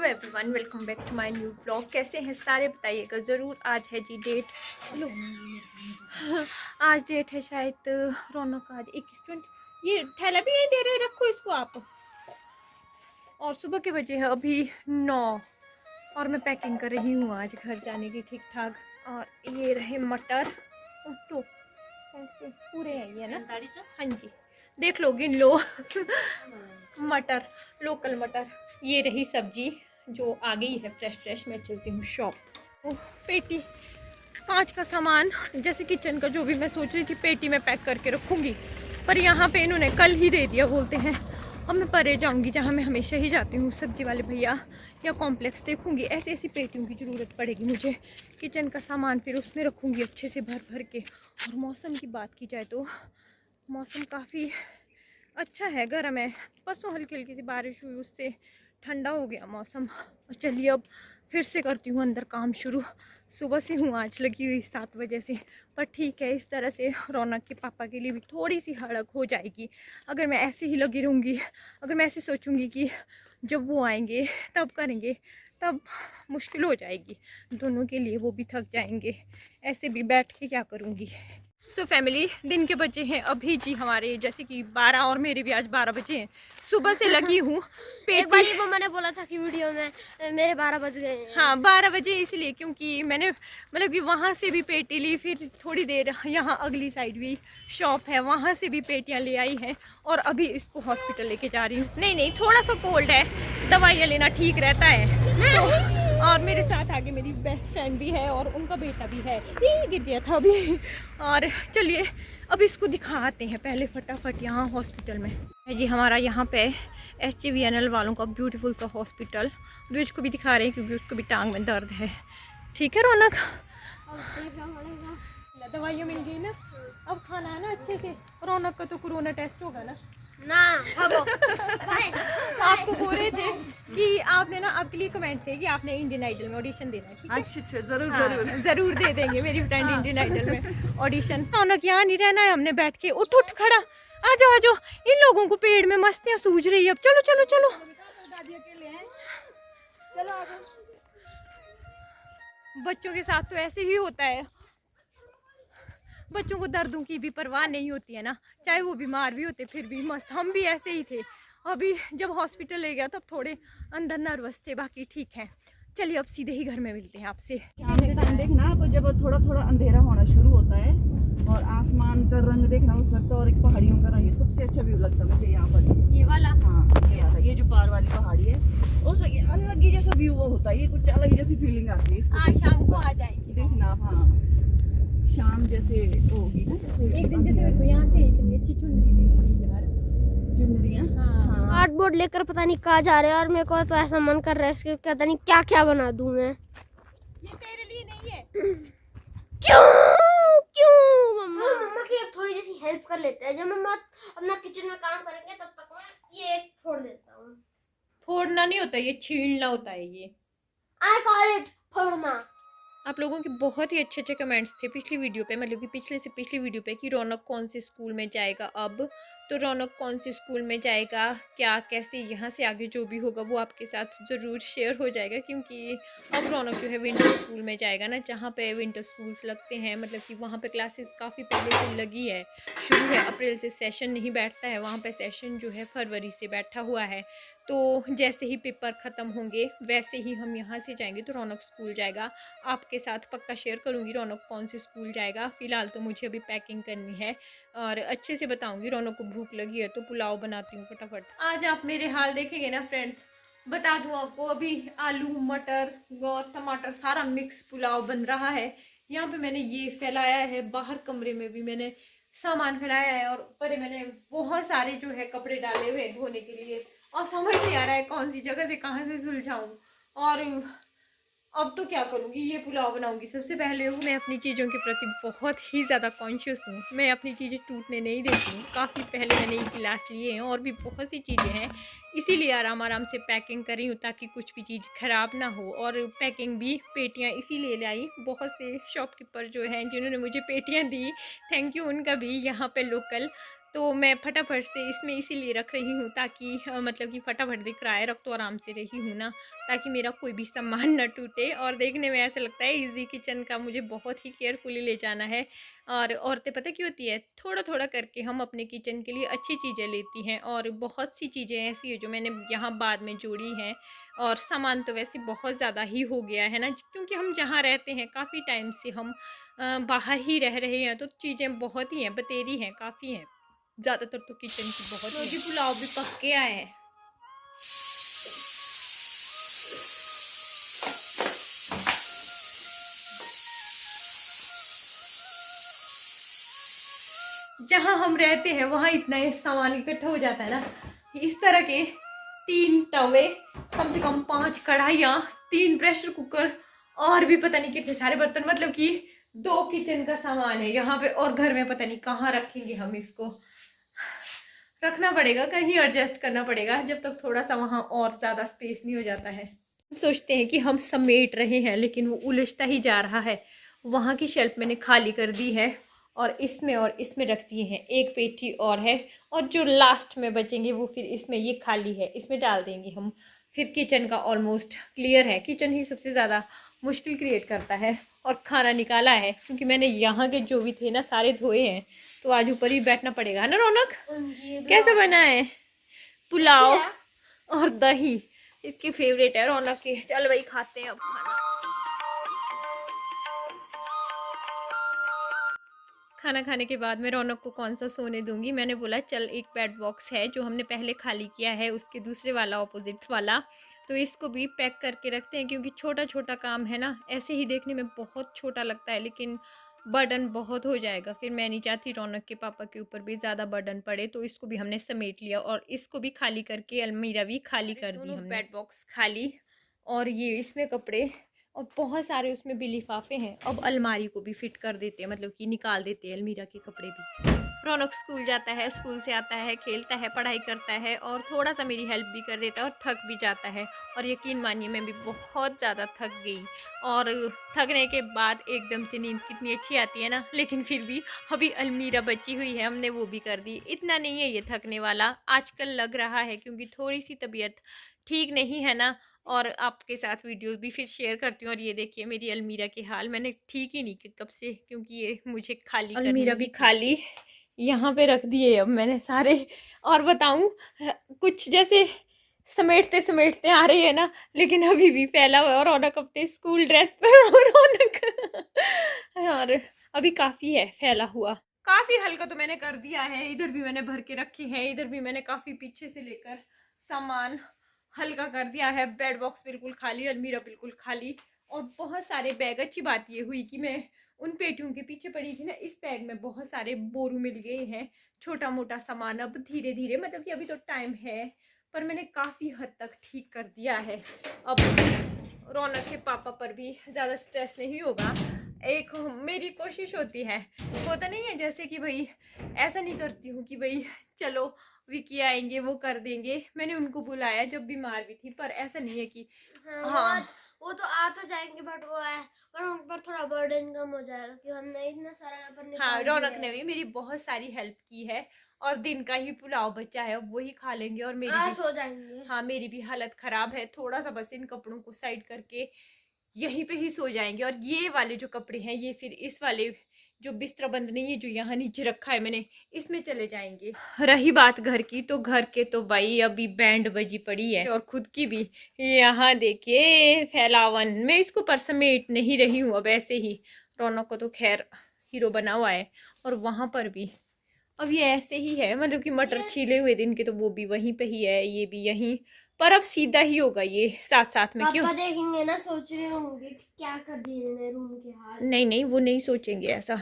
Everyone, welcome back to my new blog. कैसे हैं सारे बताइएगा ज़रूर। आज है जी डेट, लो आज डेट है शायद रौनक आज 21-20। ये थैला भी यहीं दे रहे, रखो इसको आप। और सुबह के बजे है अभी 9 और मैं पैकिंग कर रही हूँ आज घर जाने की ठीक ठाक। और ये रहे मटर, तो ऐसे पूरे हैं ये ना। हाँ जी, देख लो, गिन लो मटर, लोकल मटर। ये रही सब्जी जो आ गई है फ्रेश। मैं चलती हूँ शॉप। पेटी कांच का सामान जैसे किचन का जो भी मैं सोच रही थी पेटी में पैक करके रखूँगी, पर यहाँ पे इन्होंने कल ही दे दिया। बोलते हैं अब मैं परे जाऊँगी जहाँ मैं हमेशा ही जाती हूँ, सब्जी वाले भैया या कॉम्प्लेक्स देखूँगी। ऐसी ऐसी पेटियों की ज़रूरत पड़ेगी मुझे। किचन का सामान फिर उसमें रखूँगी अच्छे से भर भर के। और मौसम की बात की जाए तो मौसम काफ़ी अच्छा है, गर्म है। परसों हल्की हल्की सी बारिश हुई, उससे ठंडा हो गया मौसम। चलिए अब फिर से करती हूँ अंदर काम शुरू। सुबह से हूँ आज लगी हुई 7 बजे से, पर ठीक है। इस तरह से रौनक के पापा के लिए भी थोड़ी सी हड़क हो जाएगी अगर मैं ऐसे ही लगी रहूँगी। अगर मैं ऐसे सोचूँगी कि जब वो आएंगे तब करेंगे, तब मुश्किल हो जाएगी दोनों के लिए। वो भी थक जाएंगे, ऐसे भी बैठ के क्या करूँगी। सो फैमिली, दिन के बजे हैं अभी जी हमारे जैसे कि 12, और मेरे भी आज 12 बजे हैं। सुबह से लगी हूँ एक बार वो मैंने बोला था कि वीडियो में मेरे 12 बज गए हैं। हाँ 12 बजे इसलिए क्योंकि मैंने मतलब कि वहाँ से भी पेटी ली, फिर थोड़ी देर यहाँ अगली साइड भी शॉप है वहाँ से भी पेटियाँ ले आई हैं, और अभी इसको हॉस्पिटल लेके जा रही हूँ। नहीं थोड़ा सा कोल्ड है, दवाइयाँ लेना ठीक रहता है। तो और मेरे साथ आगे मेरी बेस्ट फ्रेंड भी है और उनका बेटा भी है, ये गिर गया था अभी। और चलिए अब इसको दिखाते हैं पहले फटाफट यहाँ हॉस्पिटल में है जी हमारा। यहाँ पे SGVNL वालों का ब्यूटीफुल सा हॉस्पिटल। द्विज को भी दिखा रहे हैं क्योंकि उसको भी टांग में दर्द है। ठीक है रौनक, दवाइयाँ मिल गई ना, अब खाना है ना अच्छे से। रौनक का तो कोरोना टेस्ट होगा ना। आपको बोल रहे थे कि आपने ना, आपके लिए कमेंट थे कि आपने इंडियन आइडल में ऑडिशन देना है। अच्छा जरूर जरूर दे देंगे। मेरी फ्रेंड इंडियन आइडल में ऑडिशन। रौनक यहाँ नहीं रहना है, हमने बैठ के उठ खड़ा। आ जाओ, इन लोगों को पेड़ में मस्तियाँ सूझ रही है। अब चलो बच्चों के साथ तो ऐसे ही होता है, बच्चों को दर्दों की भी परवाह नहीं होती है ना, चाहे वो बीमार भी होते फिर भी मस्त। हम भी ऐसे ही थे। अभी जब हॉस्पिटल ले गया तब थोड़े अंदर नर्वस थे, बाकी ठीक है। चलिए अब सीधे ही घर में मिलते हैं आपसे। शाम के टाइम देखना आप, जब थोड़ा अंधेरा होना शुरू होता है और आसमान का रंग देखना उस वक्त, और एक पहाड़ियों का रंग, सबसे अच्छा व्यू लगता है मुझे यहाँ पर। ये वाला, हाँ ये वाला, ये जो पार वाली पहाड़ी है उस वक्त अलग ही जैसा व्यू वो होता है। ये कुछ अलग ही जैसी फीलिंग आती है। आज शाम को आ जाएंगे देखना आप। हाँ शाम जैसे होगी ना, जैसे एक दिन जैसे मेरे को यहाँ से इतनी अच्छी चुनरी दी यार, चुनरियाँ। हाँ कार्डबोर्ड लेकर पता नहीं कहाँ जा रहे हैं, और मेरे को तो ऐसा मन कर रहा है इसके पता नहीं क्या क्या बना दूं मैं। ये तेरे लिए नहीं है। क्यों मम्मा की अब थोड़ी जैसी हेल्प कर लेते हैं। जब मम्मा अपना किचन में काम करेंगे तब तक मैं ये एक फोड़ देता हूँ। फोड़ना नहीं होता, ये छीलना होता है। ये आई कॉल इट फोड़ना। आप लोगों के बहुत ही अच्छे अच्छे कमेंट्स थे पिछली वीडियो पे, मतलब कि पिछले से पिछली वीडियो पे, कि रौनक कौन से स्कूल में जाएगा अब। तो रौनक कौन से स्कूल में जाएगा, क्या कैसे, यहाँ से आगे जो भी होगा वो आपके साथ ज़रूर शेयर हो जाएगा। क्योंकि अब रौनक जो है विंटर स्कूल में जाएगा ना, जहाँ पे विंटर स्कूल्स लगते हैं, मतलब कि वहाँ पे क्लासेस काफ़ी पहले से लगी है, शुरू है। अप्रैल से सेशन नहीं बैठता है वहाँ पे, सेशन जो है फरवरी से बैठा हुआ है। तो जैसे ही पेपर ख़त्म होंगे वैसे ही हम यहाँ से जाएंगे। तो रौनक स्कूल जाएगा, आपके साथ पक्का शेयर करूँगी रौनक कौन से स्कूल जाएगा। फ़िलहाल तो मुझे अभी पैकिंग करनी है और अच्छे से बताऊँगी। रौनक को भूख लगी है तो पुलाव बनाती हूँ फटाफट। आज आप मेरे हाल देखेंगे ना फ्रेंड्स, बता दूँ आपको, अभी आलू मटर और टमाटर सारा मिक्स पुलाव बन रहा है। यहाँ पे मैंने ये फैलाया है, बाहर कमरे में भी मैंने सामान फैलाया है, और ऊपर मैंने बहुत सारे जो है कपड़े डाले हुए धोने के लिए, और समझ नहीं आ रहा है कौन सी जगह से कहाँ से सुलझाऊं। और अब तो क्या करूँगी, ये पुलाव बनाऊँगी। सबसे पहले मैं अपनी चीज़ों के प्रति बहुत ही ज़्यादा कॉन्शियस हूँ। मैं अपनी चीज़ें टूटने नहीं देती हूँ। काफ़ी पहले मैंने ये गिलास लिए हैं और भी बहुत सी चीज़ें हैं, इसीलिए आराम से पैकिंग कर रही हूँ ताकि कुछ भी चीज़ ख़राब ना हो। और पैकिंग भी पेटियाँ इसीलिए लाई, बहुत से शॉपकीपर जो हैं जिन्होंने मुझे पेटियाँ दी, थैंक यू उनका भी, यहाँ पर लोकल। तो मैं फटाफट से इसमें इसीलिए रख रही हूँ ताकि मतलब कि फटाफट दिख रहा है, रख तो आराम से रही हूँ ना, ताकि मेरा कोई भी सामान ना टूटे। और देखने में ऐसा लगता है इजी किचन का मुझे बहुत ही केयरफुली ले जाना है। और औरतें पता क्या होती है, थोड़ा थोड़ा करके हम अपने किचन के लिए अच्छी चीज़ें लेती हैं, और बहुत सी चीज़ें ऐसी है जो मैंने यहाँ बाद में जोड़ी हैं। और सामान तो वैसे बहुत ज़्यादा ही हो गया है ना, क्योंकि हम जहाँ रहते हैं काफ़ी टाइम से हम बाहर ही रह रहे हैं, तो चीज़ें बहुत ही हैं, बतेरी हैं, काफ़ी हैं, ज़्यादातर तो किचन की बहुत ही। रोटी पुलाव भी पक के आए हैं। जहाँ हम रहते हैं वहाँ इतना ये सामान इकट्ठा हो जाता है ना, इस तरह के 3 तवे, कम से कम 5 कढ़ाइयाँ, 3 प्रेशर कुकर, और भी पता नहीं कितने सारे बर्तन, मतलब कि 2 किचन का सामान है यहाँ पे। और घर में पता नहीं कहाँ रखेंगे हम इसको, रखना पड़ेगा कहीं, एडजस्ट करना पड़ेगा जब तक थोड़ा सा वहाँ और ज़्यादा स्पेस नहीं हो जाता है। सोचते हैं कि हम समेट रहे हैं, लेकिन वो उलझता ही जा रहा है। वहाँ की शेल्फ मैंने खाली कर दी है और इसमें रख दिए हैं, एक पेटी और है, और जो लास्ट में बचेंगे वो फिर इसमें, ये खाली है, इसमें डाल देंगे हम। फिर किचन का ऑलमोस्ट क्लियर है। किचन ही सबसे ज़्यादा मुश्किल क्रिएट करता है। और खाना निकाला है क्योंकि मैंने यहाँ के जो भी थे ना सारे धोए हैं, तो आज ऊपर ही बैठना पड़ेगा ना। रौनक कैसा बना है? पुलाव और दही इसकी फेवरेट है रौनक के। चल भाई खाते हैं अब खाना। खाना खाने के बाद मैं रौनक को कौन सा सोने दूंगी, मैंने बोला चल एक बेड बॉक्स है जो हमने पहले खाली किया है, उसके दूसरे वाला ऑपोजिट वाला, तो इसको भी पैक करके रखते हैं, क्योंकि छोटा छोटा काम है ना, ऐसे ही देखने में बहुत छोटा लगता है लेकिन बर्डन बहुत हो जाएगा। फिर मैं नहीं चाहती रौनक के पापा के ऊपर भी ज़्यादा बर्डन पड़े, तो इसको भी हमने समेट लिया और इसको भी खाली करके अलमीरा भी खाली कर दी हमने। बेड बॉक्स खाली, और ये इसमें कपड़े और बहुत सारे उसमें भी लिफाफे हैं। अब अलमारी को भी फिट कर देते हैं, मतलब कि निकाल देते हैं अलमीरा के कपड़े भी। रौनक स्कूल जाता है, स्कूल से आता है, खेलता है, पढ़ाई करता है और थोड़ा सा मेरी हेल्प भी कर देता है और थक भी जाता है। और यकीन मानिए मैं भी बहुत ज़्यादा थक गई, और थकने के बाद एकदम से नींद कितनी अच्छी आती है ना। लेकिन फिर भी अभी अलमीरा बची हुई है, हमने वो भी कर दी। इतना नहीं है ये थकने वाला, आजकल लग रहा है क्योंकि थोड़ी सी तबीयत ठीक नहीं है ना, और आपके साथ वीडियोस भी फिर शेयर करती हूँ। और ये देखिए मेरी अलमीरा के हाल, मैंने ठीक ही नहीं की कब से, क्योंकि ये मुझे खाली अलमीरा भी खाली यहाँ पे रख दिए अब मैंने सारे। और बताऊँ, कुछ जैसे समेटते समेटते आ रही है ना, लेकिन अभी भी फैला हुआ है। और रौनक अपने स्कूल ड्रेस पर रौनक और अभी काफ़ी है फैला हुआ, काफ़ी हल्का तो मैंने कर दिया है। इधर भी मैंने भर के रखे हैं, इधर भी मैंने काफ़ी पीछे से लेकर सामान हल्का कर दिया है। बेड बॉक्स बिल्कुल खाली, अलमीरा बिल्कुल खाली, और बहुत सारे बैग। अच्छी बात ये हुई कि मैं उन पेटियों के पीछे पड़ी थी ना, इस बैग में बहुत सारे बोरू मिल गए हैं, छोटा मोटा सामान। अब धीरे धीरे, मतलब कि अभी तो टाइम है, पर मैंने काफ़ी हद तक ठीक कर दिया है। अब रौनक के पापा पर भी ज़्यादा स्ट्रेस नहीं होगा। एक मेरी कोशिश होती है, होता नहीं है जैसे कि भाई ऐसा नहीं करती हूँ कि भाई चलो विकी आएंगे वो कर देंगे। मैंने उनको बुलाया जब बीमार भी थी, पर ऐसा नहीं है कि हाँ वो तो आ तो जाएंगे, बट वो है पर उन पर थोड़ा बर्डन कम हो जाएगा कि हमने इतना सारा यहाँ पर हाँ, रौनक ने भी मेरी बहुत सारी हेल्प की है। और दिन का ही पुलाव बचा है, अब वही खा लेंगे। और मेरी भी सो जाएंगे। हाँ, मेरी भी हालत खराब है, थोड़ा सा बस इन कपड़ों को साइड करके यहीं पे ही सो जाएंगे। और ये वाले जो कपड़े हैं ये फिर इस वाले जो बिस्तरा बंद नहीं है, जो यहाँ नीचे रखा है मैंने, इसमें चले जाएंगे। रही बात घर की, तो घर के तो भाई अभी बैंड बजी पड़ी है, और खुद की भी यहाँ देखिए फैलावन। मैं इसको पर समेट नहीं रही हूँ अब ऐसे ही। रौनक को तो खैर हीरो बना हुआ है, और वहाँ पर भी अब ये ऐसे ही है, मतलब कि मटर छीले हुए दिन के तो वो भी वहीं पे ही है, ये भी यहीं पर। अब सीधा ही होगा ये साथ साथ में। क्यों देखेंगे ना, सोच रहे होंगे कि क्या कर दिए रूम के हाल। नहीं नहीं, वो नहीं सोचेंगे ऐसा।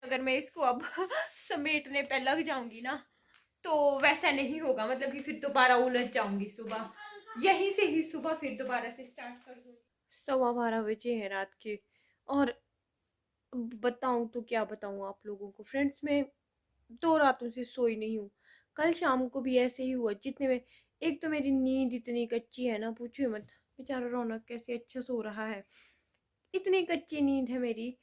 अगर मैं इसको अब समेटने पे लग जाऊंगी ना, तो वैसा नहीं होगा, मतलब कि फिर दोबारा उलझ जाऊंगी सुबह, यहीं से ही सुबह फिर दोबारा से स्टार्ट कर दूंगी। 12:15 बजे हैं रात के, और बताऊं तो क्या बताऊं आप लोगों को फ्रेंड्स, मैं 2 रातों से सोई नहीं हूँ। कल शाम को भी ऐसे ही हुआ, जितने में एक तो मेरी नींद इतनी कच्ची है ना, पूछो मत। बेचारा रौनक कैसे अच्छा सो रहा है, इतनी कच्ची नींद है मेरी।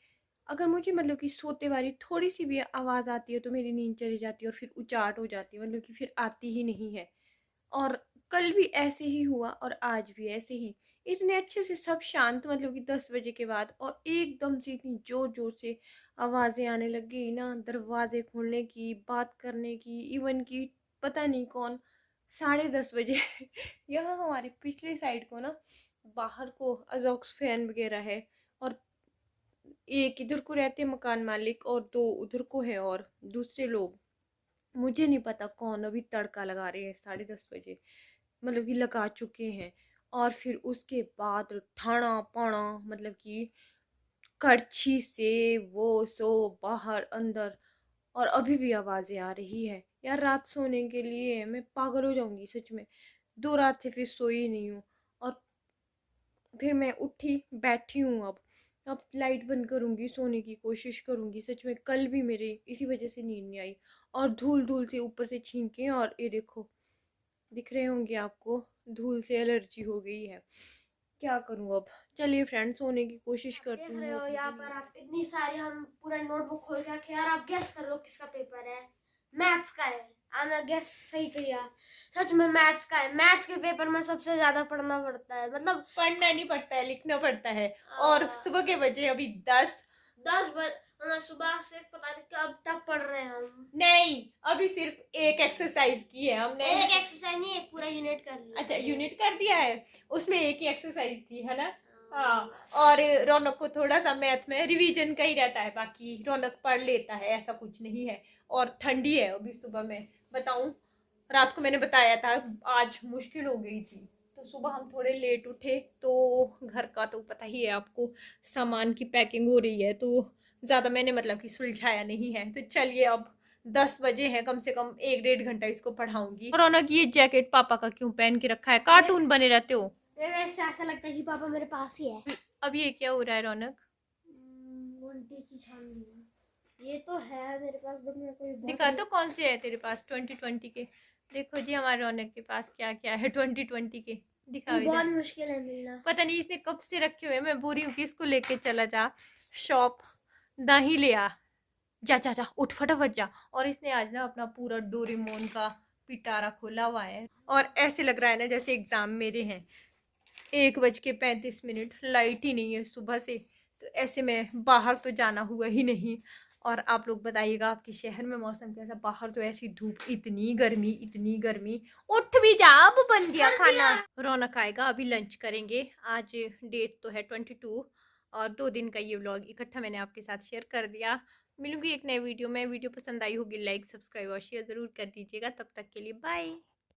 अगर मुझे मतलब कि सोते वाली थोड़ी सी भी आवाज़ आती है तो मेरी नींद चली जाती है और फिर उचाट हो जाती है, मतलब कि फिर आती ही नहीं है। और कल भी ऐसे ही हुआ और आज भी ऐसे ही, इतने अच्छे से सब शांत, मतलब कि 10 बजे के बाद, और एकदम से इतनी जोर जोर से आवाज़ें आने लग गई ना, दरवाजे खोलने की, बात करने की, इवन की पता नहीं कौन 10:30 बजे यहाँ हमारे पिछले साइड को ना, बाहर को अजॉक्स फैन वगैरह है, और एक इधर को रहते हैं मकान मालिक और दो उधर को है, और दूसरे लोग, मुझे नहीं पता कौन, अभी तड़का लगा रहे हैं 10:30 बजे, मतलब कि लगा चुके हैं। और फिर उसके बाद ठाणा पाणा, मतलब कि करछी से वो सो बाहर अंदर, और अभी भी आवाज़ें आ रही है यार। रात सोने के लिए मैं पागल हो जाऊंगी सच में, 2 रात से फिर सोई नहीं हूँ। और फिर मैं उठी बैठी हूँ, अब लाइट बंद करूँगी, सोने की कोशिश करूँगी। सच में कल भी मेरे इसी वजह से नींद नहीं आई, और धूल धूल से ऊपर से छींके, और ये देखो दिख रहे होंगे आपको, धूल से एलर्जी हो गई है। क्या करूँ अब। चलिए फ्रेंड, सोने की कोशिश करती देख हूँ। रहे हो यहाँ पर आप इतनी सारी, हम पूरा नोटबुक खोल के रखे यार। आप गेस कर लो किसका पेपर है। मैथ्स का है। मैं गेस सही किया, सच में मैथ्स का है। मैथ्स के पेपर में सबसे ज्यादा पढ़ना पड़ता है, मतलब पढ़ना नहीं पड़ता है, लिखना पड़ता है। और सुबह के बजे अभी 10 बजे, मतलब सुबह से पता नहीं कब तक पढ़ रहे हैं हम। नहीं, अभी सिर्फ एक एक्सरसाइज की है हमने। एक एक्सरसाइज नहीं, एक पूरा यूनिट कर लिया। अच्छा, यूनिट कर दिया है, उसमें एक ही एक्सरसाइज थी, है ना। हाँ, और रौनक को थोड़ा सा मैथ में रिवीजन का ही रहता है, बाकी रौनक पढ़ लेता है, ऐसा कुछ नहीं है। और ठंडी है अभी सुबह में, बताऊं, रात को मैंने बताया था आज मुश्किल हो गई थी, तो सुबह हम थोड़े लेट उठे, तो घर का तो पता ही है आपको, सामान की पैकिंग हो रही है, तो ज़्यादा मैंने मतलब कि सुलझाया नहीं है। तो चलिए, अब 10 बजे हैं, कम से कम 1-1.5 घंटा इसको पढ़ाऊंगी। रौनक, ये जैकेट पापा का क्यों पहन के रखा है, कार्टून बने रहते हो। मेरे को ऐसा लगता है कि पापा मेरे पास ही है। अब ये क्या हो रहा है रौनक। उल्टी की छान ये तो है मेरे पास, बट मेरे को दिखा तो कौन से है तेरे पास 2020 के। देखो जी हमारे रौनक के पास क्या क्या है 2020 के, दिखाओ बहुत इधर। मुश्किल है मिलना। पता नहीं इसने कब से रखे हुए, मैं बोल रही हूँ कि इसको लेके चला जा शॉप, ना ही ले आ, जा जा जा उठ फटाफट जा। और इसने आज ना अपना पूरा डोरेमोन का पिटारा खोला हुआ है, और ऐसे लग रहा है ना जैसे एग्जाम मेरे हैं। 1:35, लाइट ही नहीं है सुबह से, तो ऐसे में बाहर तो जाना हुआ ही नहीं। और आप लोग बताइएगा आपके शहर में मौसम कैसा। बाहर तो ऐसी धूप, इतनी गर्मी, इतनी गर्मी। उठ भी जा, अब बन गया खाना। रौनक आएगा, अभी लंच करेंगे। आज डेट तो है 22, और 2 दिन का ये व्लॉग इकट्ठा मैंने आपके साथ शेयर कर दिया। मिलूंगी एक नए वीडियो में। वीडियो पसंद आई होगी, लाइक सब्सक्राइब और शेयर ज़रूर कर दीजिएगा। तब तक के लिए बाय।